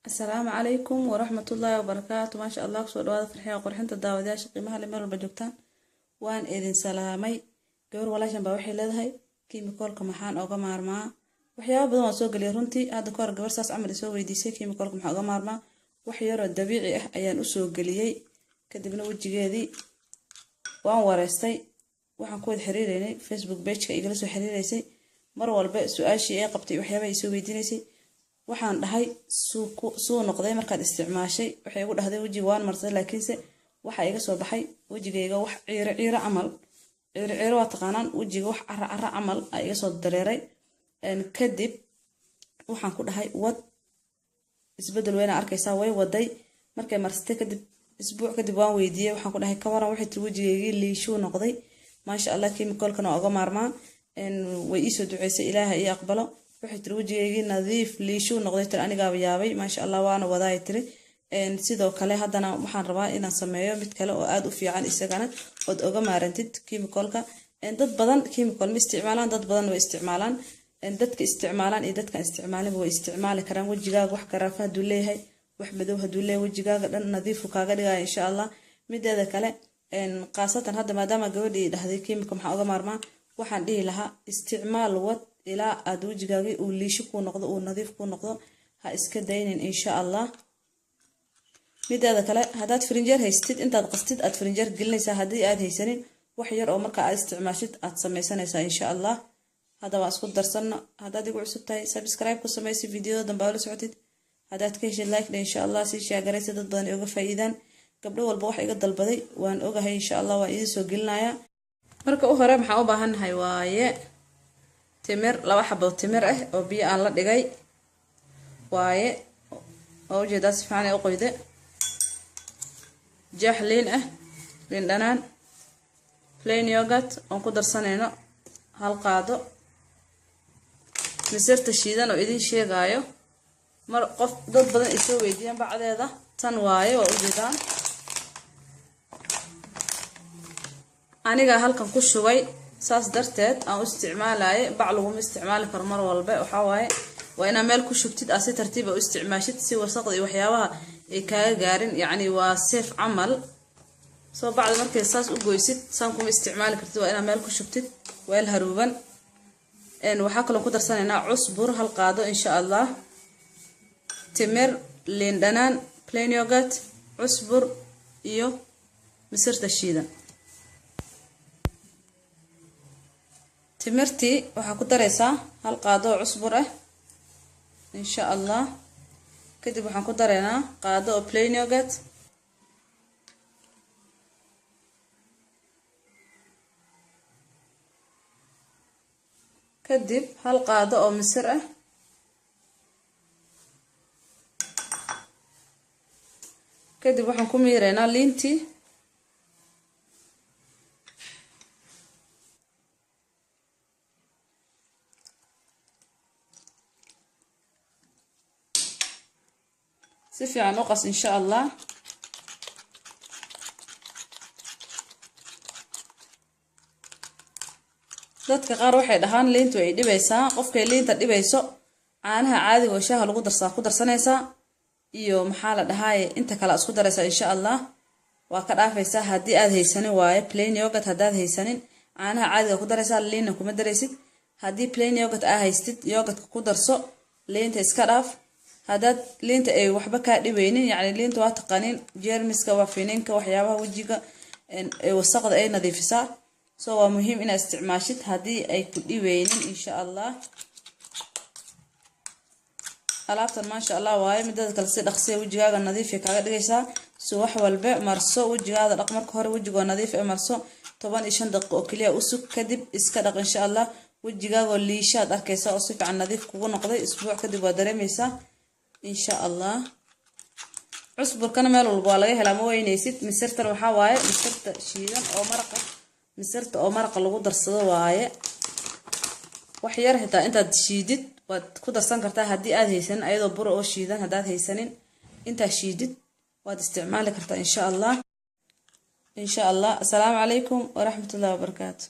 السلام عليكم ورحمة الله وبركاته. ما شاء الله كسو دواada farxiga qurxinta daawadayaasha qiimaha leh meel walba joogtaan waan idin salaamay. gabar walaashan baa waxay leedahay kiimikoolka maxaan oga maarmaa. waxyaabo badan waan soo galiyay runtii hadda ka hor gabar saas camal soo weydiisay kiimikoolka maxaan oga maarmaa. wax yar oo dabiici ah ayaan u soo galiyay kadibna wajigeedii waan wareystay. waxaan ku wada xiriireynay Facebook page-ka igala soo xiriireysay mar walba su'aashii ay qabtay waxyaabo ay soo weydiinaysay. waxaan dhahay suu noqday markaad isticmaashay waxay ugu dhahday wajiga waan marsaday laakiinse waxa iga soo baxay wajigayga wax ciiro camal ciiro waa taqaanaan wajiga wax cara camal ay iga soo dareeray. kadib waxaan ku dhahay wad isbedel weyn arkaysaa way waday markay marsatay kadib isbuuc kadib waan weydiiyay waxaan ku dhahay ka waran waxay tii wajigaygii liishuu noqday maasha Allah kiimikoolkan waa uga maarmaa. way ii soo duceysay ilaahay ii aqbalo waxay tiri wajigaygii nadiif liishuu noqday tir anigaaba yaabay maasha Allah waana wadaay tiri. sidoo kale haddana waxaan rabaa inaan sameeyo mid kale oo aad u fiican isagana ood oga maarantid kiimikoolka. dad badan kiimikool ma isticmaalaan dad badan way isticmaalaan. dadka isticmaalaan iyo dadka isticmaalin way isticmaali karaan. wajigaaga wax garaafa haduu leeyahay wax madow haduu leeyahay wajigaaga dhan nadiif kaaga dhigaya insha Allah. mideeda kale qaasatan hadda maadaama gabadhii dhahday kiimiko maxaa uga maarmaa waxaan dhihi lahaa isticmaal wad ilaa aad wajigaaga uu liisho ku noqdo uu nadiif ku noqdo ha iska daynin insha Allah. mideeda kale hadaad frinjeer haystid intaad qastid aad frinjeer gelinaysaa haddii aad haysanin wax yar oo marka aad isticmaashid aad samaysanaysaa insha Allah. hadda waa isku darsano hadaad igu cusub tahay subscribe ku samaysi videoda dambe la socotid hadaad ka heshid like insha Allah si shaagaraysa dad badan uga faa'iidaan. gabdho walba wax iga dalbaday waan ogahay insha Allah waan idin soo gelinayaa. marka u hore maxaa u baahanahay waaye timir laba xabo timir ah oo biyo aan la dhigay waaye oo jeedaas fiican ay u qoyde jeex liin ah liin dhanaan plain yogurt oo ku darsanayno hal qaado misirta shiidan oo idin sheegayo mar qof dad badan isoo weydiiyaan bacdeeda tan waaye waa u jeedaan aniga halkan ku shubay saas darteed aan u isticmaalay bac lagu isticmaali karo mar walba waxa waaye waa ina meel ku shubtid asi tartiib u isticmaashid si wasaqda iyo waxyaabaha ay kaaga gaarin yani waa safe amal soo bacda markay saas u goysid saan kuma isticmaali kartid waa ina meel ku shubtid weel haruuban. waxa kale ku darsanaynaa cusbur hal qaado insha Allah timir liin dhanaan plain yogurt cusbur iyo misirta shiidan. timirtii waxa ku dareysaa hal qaado cusbur ah insha Allah. kadib waxaan ku dareynaa qaado oo plain yogurt kadib hal qaado oo misir ah kadib waxaan ku miireynaa liintii si fiican u qas insha Allah. dadka qaar waxay dhahaan liintu ay dhibaysaa qofkay liinta dhibayso caanaha caadiga oo shaaha lagu darsaa ku darsanaysaa iyo maxaa la dhahaye inta kale isku daraysaa insha Allah waa ka dhaafaysaa. haddii aad haysanin waaye plain yogurt hadaad haysanin caanaha caadiga ku daraysaa liinna kuma daraysid. haddii plain yogurt aa haystid yogurtka ku darso liinta iska dhaaf. hadaad liinta ay waxba ka dhibaynin yani liinta waa taqaanin jeermiska waa fininka waxyaabaha wajiga ee wasaqda ay nadiifisaa soo waa muhiim inaad isticmaashid haddii ay ku dhibaynin insha Allah. alaabtan maasha Allah waaye midada kale si dhaqsi wajigaaga nadiif ay kaaga dhigaysaa. soo wax walba marso wajigaada dhaq marka hore wajiga nadiif ay marso 15 daqiiqo oo kaliya u sug kadib iska dhaq insha Allah. wajigaaga liishaad arkaysaa oo si fiican nadiif kugu noqday isbuuc kadib waa dareemaysaa insha Allah. cusburkana meel walba laga helaa ma weynaysid. misirtan waxa waaye misirta shiidan oo maraqa misirta oo maraqa lagu darsado waaye wax yar xitaa intaad shiidid waad ku darsan kartaa haddii aad haysanin ayadoo bur oo shiidan hadaad haysanin intaa shiidid waad isticmaali kartaa insha Allah. Assalaamu calaykum wa rahmatullahi wa barakaatuh.